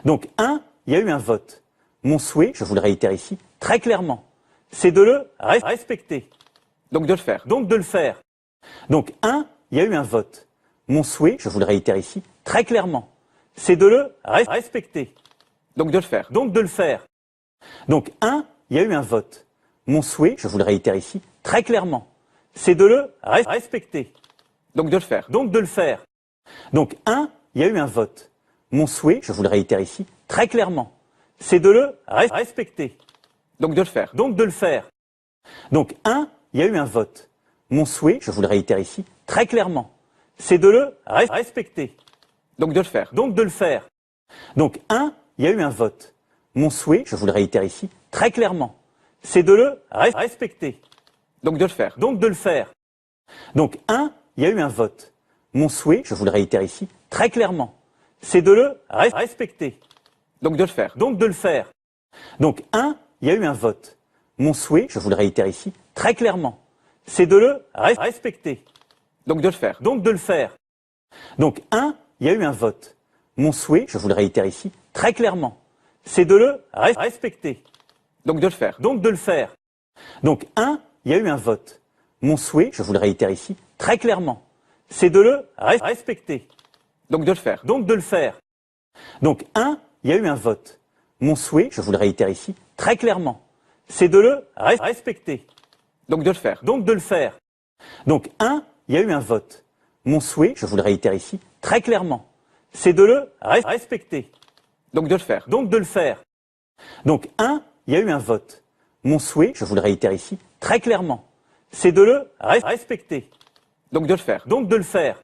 Donc, il y a eu un vote. Mon souhait, je vous le réitère ici, très clairement, c'est de le respecter. Donc de le faire. Donc, de le faire. Donc, il y a eu un vote. Mon souhait, je vous le réitère ici, très clairement, c'est de le respecter. Donc de le faire. Donc, de le faire. Donc, il y a eu un vote. Mon souhait, je vous le réitère ici, très clairement, c'est de le respecter. Donc de le faire. Donc, de le faire. Donc, il y a eu un vote. Mon souhait, je vous le réitère ici, très clairement, c'est de le respecter. Donc de le faire. Donc, de le faire. Donc, il y a eu un vote. Mon souhait, je vous le réitère ici, très clairement, c'est de le respecter. Donc de le faire. Donc, de le faire. Donc, il y a eu un vote. Mon souhait, je vous le réitère ici, très clairement, c'est de le respecter. Donc de le faire. Donc, de le faire. Donc, il y a eu un vote. Mon souhait, je vous le réitère ici, très clairement, c'est de le respecter. Donc de le faire. Donc, de le faire. Donc, il y a eu un vote. Mon souhait, je vous le réitère ici, très clairement, c'est de le respecter. Donc de le faire. Donc, de le faire. Donc, il y a eu un vote. Mon souhait, je vous le réitère ici, très clairement, c'est de le respecter. Donc de le faire. Donc, de le faire. Donc, il y a eu un vote. Mon souhait, je vous le réitère ici, très clairement, c'est de le respecter. Donc de le faire. Donc, de le faire. Donc, il y a eu un vote. Mon souhait, je vous le réitère ici, très clairement, c'est de le respecter. Donc de le faire. Donc, de le faire. Donc, il y a eu un vote. Mon souhait, je vous le réitère ici, très clairement, c'est de le respecter. Donc de le faire. Donc, de le faire. Donc, il y a eu un vote. Mon souhait, je vous le réitère ici, très clairement, c'est de le respecter. Donc de le faire. Donc, de le faire.